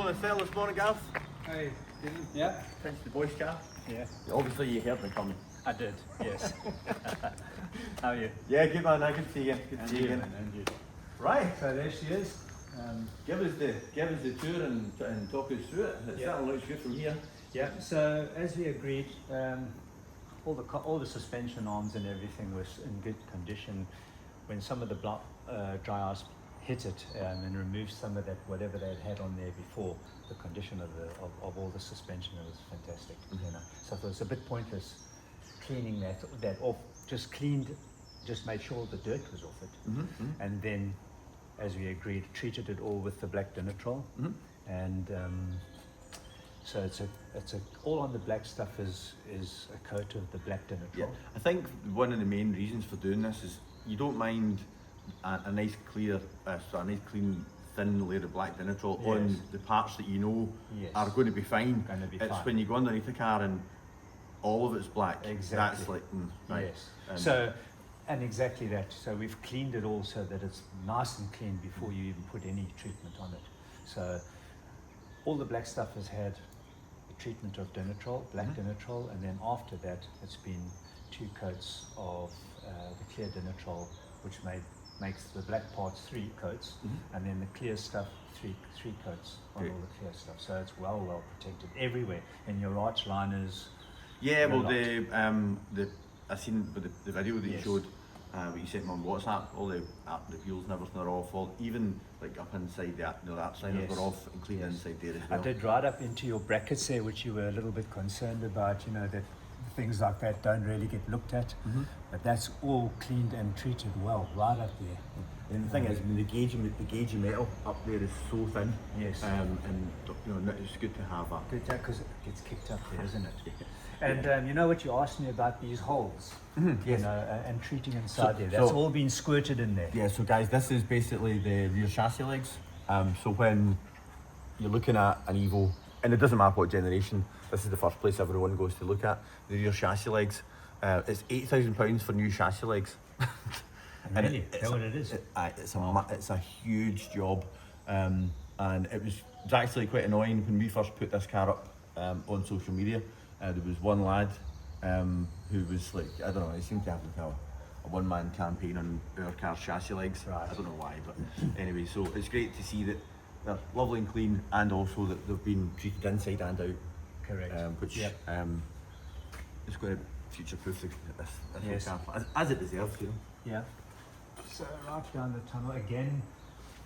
morning, fellas. Morning, Gareth. Hey, yeah? Thanks to the voice car. Yeah. Obviously, you heard me coming. I did, yes. How are you? Yeah, good man. I can see you. Good to see you again. And you. Right. So there she is. Give us the tour and talk us through it. It certainly looks good from here. Yeah. So as we agreed, all the suspension arms and everything was in good condition. When some of the dry ice hit it and removed some of that whatever they'd had on there before, the condition of all the suspension was fantastic. You know, so it was a bit pointless cleaning that off. Just made sure the dirt was off it, and then, as we agreed, treated it all with the black dinitrol, and so it's all on the black stuff is a coat of the black dinitrol. Yeah, I think one of the main reasons for doing this is you don't mind a nice clear, a nice clean thin layer of black dinitrol on the parts that you know are going to be fine. It's when you go underneath the car and all of it's black. Exactly. That's like right. Yes. And exactly that. So we've cleaned it all so that it's nice and clean before you even put any treatment on it. So all the black stuff has had the treatment of dinitrol, black dinitrol, and then after that it's been 2 coats of the clear dinitrol, which makes the black parts 3 coats, and then the clear stuff 3 coats on all the clear stuff. So it's well protected everywhere in your arch liners. Yeah, well, I seen the video that you showed, what you sent me on WhatsApp. All the wheels and everything are off. Even like up inside the arch liners were off and clean inside there as well. I did right up into your brackets there, which you were a little bit concerned about. You know that things like that don't really get looked at, but that's all cleaned and treated well right up there. And the thing is, I mean, the gauge of metal up there is so thin. Yes. And you know, it's good to have that. Good, because it gets kicked up there, isn't it? And you know what you asked me about these holes, you know, and treating inside there. That's all been squirted in there. Yeah. So guys, this is basically the rear chassis legs. So when you're looking at an Evo, and it doesn't matter what generation, this is the first place everyone goes to look at the rear chassis legs. It's £8,000 for new chassis legs. And really? Is that what it is? It's a huge job, and it was actually quite annoying when we first put this car up on social media. There was one lad who was like, I don't know, he seemed to have like a one-man campaign on our car's chassis legs. Right. I don't know why, but anyway, so it's great to see that they're lovely and clean, and also that they've been treated inside and out. Correct. Which is going to future-proof this car, as it deserves, you know. Yeah. So right down the tunnel again,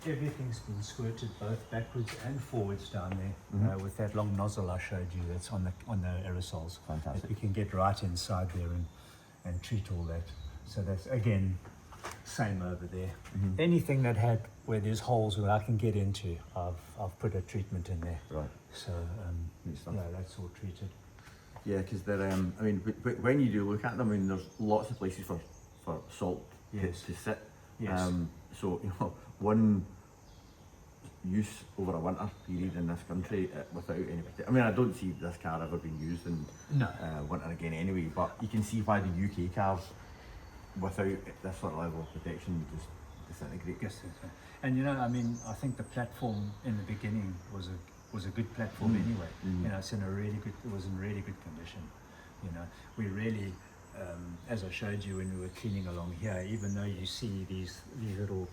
everything's been squirted both backwards and forwards down there with that long nozzle I showed you. That's on the aerosols. Fantastic. That we can get right inside there and treat all that. So that's again same over there. Anything that had where there's holes where I can get into, I've put a treatment in there. Right. So yeah, that's all treated. Yeah, because they're I mean, when you do look at them, I mean, there's lots of places for salt to sit. Yes. So you know, one use over a winter period in this country without any protection. I mean, I don't see this car ever being used in winter again anyway, but you can see why the UK cars without this sort of level of protection just disintegrate. Yes, and you know, I mean, I think the platform in the beginning was a good platform anyway. You know, it was in really good condition. You know, we really, as I showed you when we were cleaning along here, even though you see these little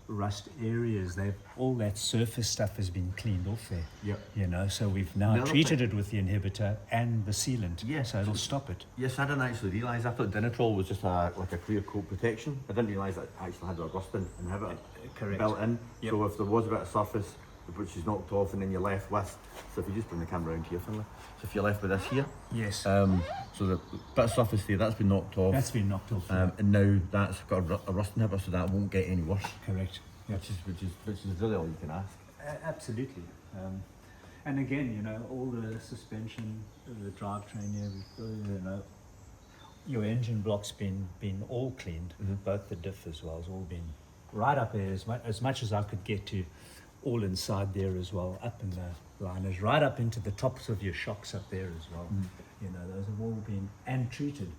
rust areas, all that surface stuff has been cleaned off there. Yep. You know, so we've now treated it with the inhibitor and the sealant. Yes. So it'll stop it. Yes, I didn't actually realise. I thought dinitrol was just like a clear coat protection. I didn't realise that it actually had a rusting inhibitor built in. Yep. So if there was a bit of surface which is knocked off, and then you're left with, so if you just bring the camera around here, Finlay. So if you're left with this here. Yes. So the bit of surface there, that's been knocked off. That's been knocked off. And now that's got a rust inhibitor, so that won't get any worse. Correct. Yep. Which is really all you can ask. Absolutely. And again, you know, all the suspension, the drivetrain here, you know, your engine block's been all cleaned. Both the diff as well has all been right up there as much as I could get to, all inside there as well, up in the liners, right up into the tops of your shocks up there as well. You know, those have all been and treated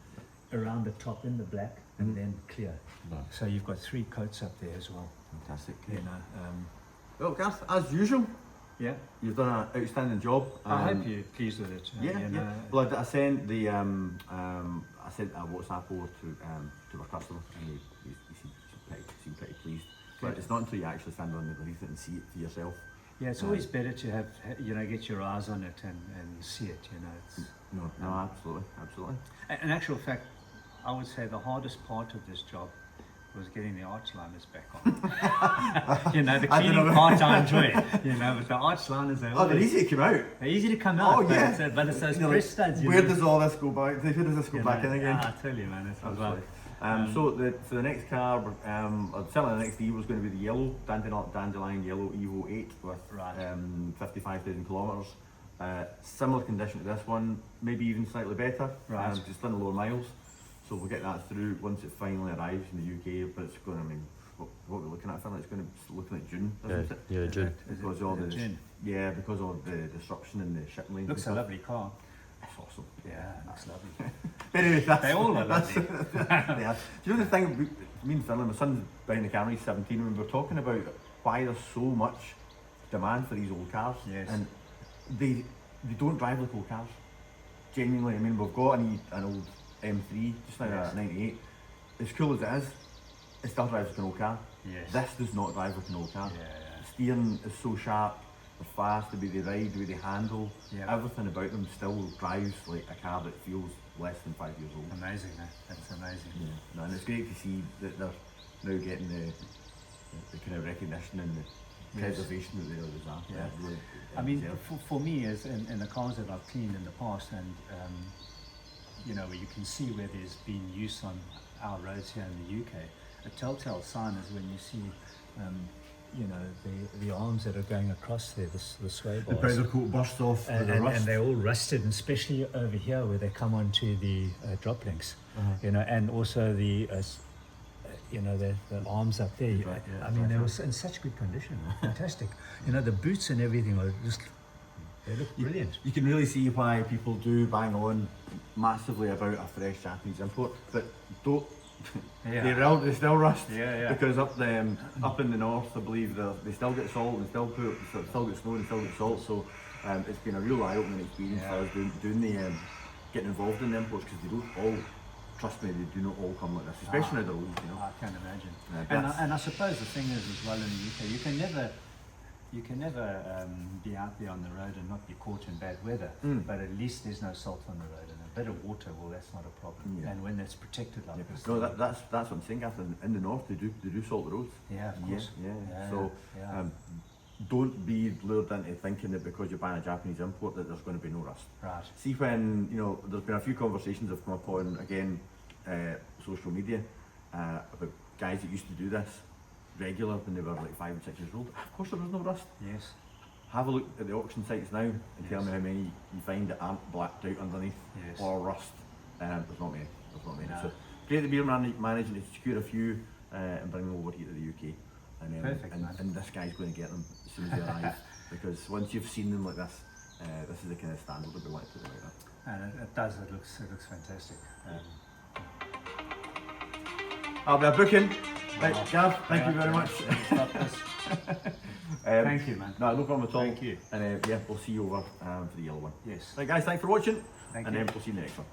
around the top in the black and then clear. Nice. So you've got 3 coats up there as well. Fantastic. You know. Well, Gareth, as usual, Yeah. You've done an outstanding job. I hope you're pleased with it. Yeah, you know. yeah. Well, I sent the I sent a WhatsApp over to our customer, and he seemed pretty pleased. But Good. it's not until you actually stand underneath it and see it for yourself. Yeah, it's always better to have, get your eyes on it and see it, It's, No, absolutely. in actual fact, I would say the hardest part of this job was getting the arch liners back on. The cleaning part I enjoy, but the arch liners They're easy to come out. They're easy to come out. Oh yeah, but it's those You're press like, studs. Where does all this go back? Where does this go back in again? I tell you, man, it's Absolutely. So the next car, certainly the next Evo is going to be the yellow dandelion yellow Evo 8 with 55,000 kilometres. Similar condition to this one, maybe even slightly better. Right. Just on the lower miles. So we'll get that through once it finally arrives in the UK. But it's going to, what we're looking at, it's going to be looking at June, isn't it? Yeah, June. Because all the June? because of the disruption in the shipping lanes. Looks a lovely car. It's awesome. Yeah, looks lovely. But anyway, They all are lovely. Yeah. Do you know the thing? Me and Finlay, my son's behind the camera. He's 17, and we were talking about why there's so much demand for these old cars. Yes. And they don't drive like old cars. Genuinely, I mean, we've got an old M3 just now Yes. at 98. As cool as it is, it still drives like an old car. Yes. This does not drive like an old car. Yeah, The steering is so sharp, they're fast, the way they ride, the way they handle, Yeah. everything about them still drives like a car that feels less than 5 years old. Amazing, man. That's amazing. Yeah. No, and it's great to see that they're now getting the kind of recognition and the Yes. preservation that they always are. Yeah. Really, I mean, deserve. for me, as in the cars that I've cleaned in the past, and where you can see where there's been use on our roads here in the UK, a telltale sign is when you see, the arms that are going across there, the sway the bars. powder coat burst off with the And rust. they're all rusted, and especially over here where they come onto the drop links, and also the arms up there. Right, yeah, I mean, right, they right. were in such good condition, fantastic. The boots and everything are just, they look brilliant. You can really see why people do bang on massively about a fresh Japanese import, but don't. Yeah. They still rust. Yeah. Because up in the north, I believe they still get salt and still get snow and still get salt. So it's been a real eye-opening experience for us doing getting involved in the imports, because they don't all. Trust me, they do not all come like this, especially now they're old. I can imagine. Yeah, And I suppose the thing is as well in the UK, you can never be out there on the road and not be caught in bad weather. But at least there's no salt on the road, and a bit of water, well, that's not a problem. Yeah. And when it's protected like this. No, that's what I'm saying, Catherine. In the north, they do salt the roads. Yeah, of course. Yeah. So yeah. don't be lured into thinking that because you're buying a Japanese import that there's going to be no rust. Right. See, when there's been a few conversations that have come up on again social media about guys that used to do this regular when they were like 5 and 6 years old. Of course, there was no rust. Yes. Have a look at the auction sites now and tell me how many you find that aren't blacked out underneath Yes. or rust. There's not many. No. So great that we're managing to secure a few and bring them over here to the UK. And, Perfect, man. and this guy's going to get them as soon as they arrive, because once you've seen them like this, this is the kind of standard that we want to put them out at. And it does. It looks fantastic. I'll be a booking. Right, Wow. Gav, thank you very much. Stop this. Thank you, man. No problem at all. Thank you. And yeah, we'll see you over for the yellow one. Yes. Right, guys, thanks for watching. Thank and you. we'll see you in the next one.